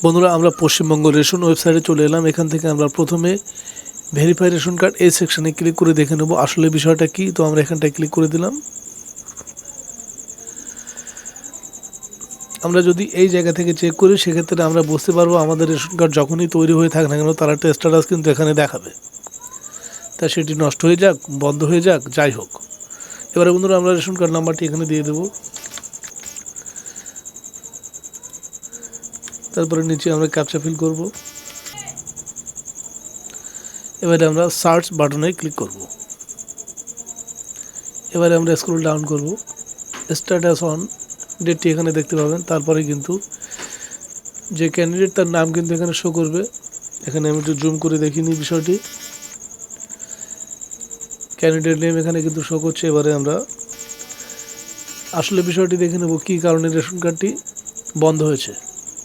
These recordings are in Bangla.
বন্ধুরা, আমরা পশ্চিমবঙ্গ রেশন ওয়েবসাইটে চলে এলাম। এখান থেকে আমরা প্রথমে ভেরিফাই রেশন কার্ড এই সেকশানে ক্লিক করে দেখে নেব আসলে বিষয়টা কি। তো আমরা এখানটায় ক্লিক করে দিলাম। আমরা যদি এই জায়গা থেকে চেক করি সেক্ষেত্রে আমরা বুঝতে পারবো আমাদের রেশন কার্ড যখনই তৈরি হয়ে থাকে না কেন তার একটা স্ট্যাটাস কিন্তু এখানে দেখাবে। তা সেটি নষ্ট হয়ে যাক, বন্ধ হয়ে যাক, যাই হোক। এবারে বন্ধুরা আমরা রেশন কার্ড নাম্বারটি এখানে দিয়ে দেবো। তারপরে নিচে আমরা ক্যাপচা ফিল করব। এবারে আমরা সার্চ বাটনে ক্লিক করব। এবারে আমরা স্ক্রল ডাউন করব। স্ট্যাটাস অন ডেটটি এখানে দেখতে পাবেন। তারপরে কিন্তু যে ক্যান্ডিডেট তার নাম কিন্তু এখানে শো করবে। এখানে আমি একটু জুম করে দেখিনি বিষয়টি। ক্যান্ডিডেট নেম এখানে কিন্তু শো করছে। এবারে আমরা আসলে বিষয়টি দেখে নেব কী কারণে রেশন কার্ডটি বন্ধ হয়েছে।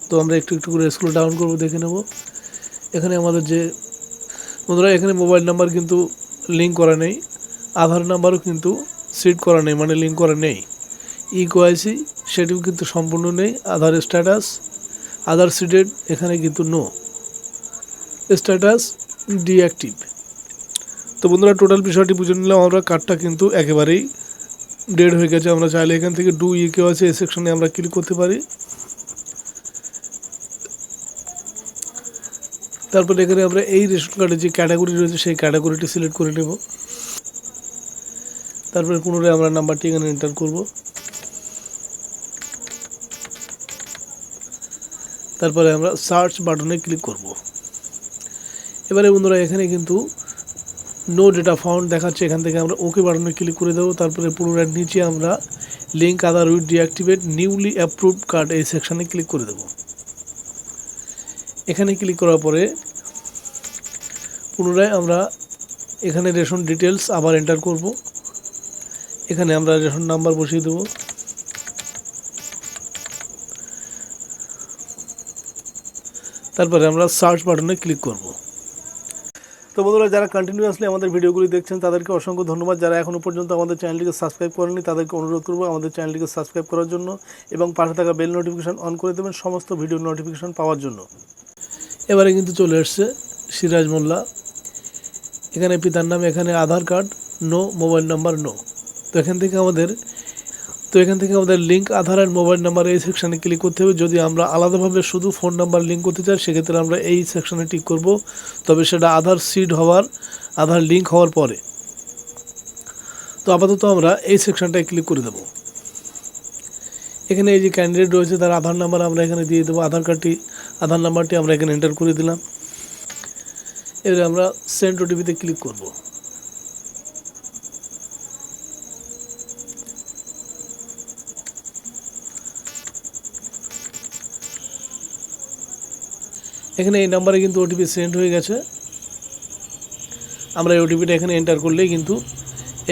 তো আমরা একটু একটু করে স্ক্রল ডাউন করব, দেখে নেব। এখানে আমাদের যে বন্ধুরা এখানে মোবাইল নাম্বার কিন্তু লিঙ্ক করা নেই, আধার নাম্বারও কিন্তু সিড করা নেই, মানে লিঙ্ক করা নেই। ইকেওয়াইসি সেটিও কিন্তু সম্পূর্ণ নেই। আধার স্ট্যাটাস, আধার সিডেড এখানে কিন্তু নো, স্ট্যাটাস ডিঅ্যাক্টিভ। তো বন্ধুরা টোটাল বিষয়টি বুঝে নিলাম। আমরা কার্ডটা কিন্তু একেবারেই ডেড হয়ে গেছে। আমরা চাইলে এখান থেকে ডু ইকেওয়াইসি এই সেকশনে আমরা ক্লিক করতে পারি। তারপরে এখানে আমরা এই রেশন কার্ডের যে ক্যাটাগরি রয়েছে সেই ক্যাটাগরিটি সিলেক্ট করে নেব। তারপরে পুনরায় আমরা নাম্বারটি এখানে এন্টার করব। তারপরে আমরা সার্চ বাটনে ক্লিক করব। এবারে বন্ধুরা এখানে কিন্তু নো ডেটা ফাউন্ড দেখাচ্ছে। এখান থেকে আমরা ওকে বাটনে ক্লিক করে দেবো। তারপরে পুনরায় নিচে আমরা link Aadhaar with deactivate newly approved card এই সেকশানে ক্লিক করে দেব। এখানে ক্লিক করার পরে পুনরায় আমরা এখানে রেশন ডিটেলস আবার এন্টার করব। এখানে আমরা রেশন নাম্বার বসিয়ে দেব। তারপরে আমরা সার্চ বাটনে ক্লিক করব। তো বন্ধুরা যারা কন্টিনিউয়াসলি আমাদের ভিডিওগুলি দেখছেন তাদেরকে অসংখ্য ধন্যবাদ। যারা এখনও পর্যন্ত আমাদের চ্যানেলটিকে সাবস্ক্রাইব করেননি তাদেরকে অনুরোধ করব আমাদের চ্যানেলটিকে সাবস্ক্রাইব করার জন্য এবং পাশে থাকা বেল নোটিফিকেশান অন করে দেবেন সমস্ত ভিডিও নোটিফিকেশান পাওয়ার জন্য। এবারে কিন্তু চলে এসছে সিরাজ মোল্লা। এখানে পিতার নাম, এখানে Aadhaar card no, mobile number no. তো এখান থেকে আমাদের লিঙ্ক আধার আর মোবাইল নাম্বার এই সেকশানে ক্লিক করতে হবে। যদি আমরা আলাদাভাবে শুধু ফোন নাম্বার লিঙ্ক করতে চাই সেক্ষেত্রে আমরা এই সেকশানে টিক করব, তবে সেটা আধার সিড হওয়ার, আধার লিঙ্ক হওয়ার পরে। তো আপাতত আমরা এই সেকশানটায় ক্লিক করে দেব। এখানে এই যে ক্যান্ডিডেট রয়েছে তার আধার নাম্বার আমরা এখানে দিয়ে দেবো। আধার নাম্বারটি আমরা এখানে এন্টার করে দিলাম। এবারে আমরা সেন্ড ওটিপিতে ক্লিক করব। এখানে এই নাম্বারে কিন্তু ওটিপি সেন্ড হয়ে গেছে। আমরা এই ওটিপিটা এখানে এন্টার করলেই কিন্তু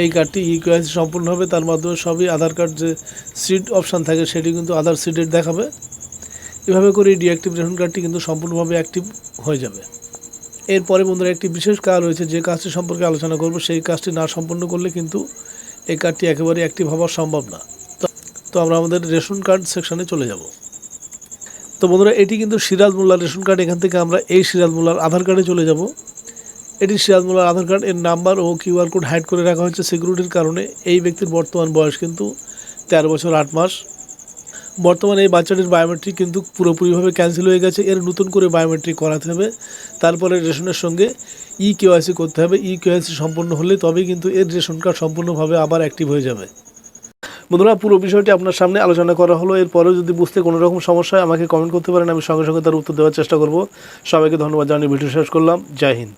এই কার্ডটি ইকেওয়াইসি সম্পূর্ণ হবে। তার মাধ্যমে সবই আধার কার্ড যে সিড অপশান থাকে সেটি কিন্তু আধার সিডের দেখাবে। এভাবে করে এই ডিঅ্যাক্টিভ রেশন কার্ডটি কিন্তু সম্পূর্ণভাবে অ্যাক্টিভ হয়ে যাবে। এরপরে বন্ধুরা একটি বিশেষ কাজ রয়েছে, যে কাজটি সম্পর্কে আলোচনা করব। সেই কাজটি না সম্পন্ন করলে কিন্তু এই কার্ডটি একেবারে অ্যাক্টিভ হওয়া সম্ভব না। তো আমরা আমাদের রেশন কার্ড সেকশানে চলে যাব। তো বন্ধুরা এটি কিন্তু সিরাজ মোল্লার রেশন কার্ড। এখান থেকে আমরা এই সিরাজ মোল্লার আধার কার্ডে চলে যাব। এটি সিরাজ মোল্লার আধার কার্ড। এর নাম্বার ও কিউআর কোড হাইড করে রাখা হয়েছে সিকিউরিটির কারণে। এই ব্যক্তির বর্তমান বয়স কিন্তু 13 বছর 8 মাস। বর্তমানে এই বাচ্চাটির বায়োমেট্রিক কিন্তু পুরোপুরিভাবে ক্যান্সেল হয়ে গেছে। এর নতুন করে বায়োমেট্রিক করাতে হবে। তারপরে রেশনের সঙ্গে ইকেওয়াইসি করতে হবে। ইকেওয়াইসি সম্পন্ন হলে তবেই কিন্তু এর রেশন কার্ড সম্পূর্ণভাবে আবার অ্যাক্টিভ হয়ে যাবে। বন্ধুরা পুরো বিষয়টি আপনার সামনে আলোচনা করা হলো। এরপরেও যদি বুঝতে কোনো রকম সমস্যা হয় আমাকে কমেন্ট করতে পারেন, আমি সঙ্গে সঙ্গে তার উত্তর দেওয়ার চেষ্টা করব। সবাইকে ধন্যবাদ জানিয়ে ভিডিও শেষ করলাম। জয় হিন্দ।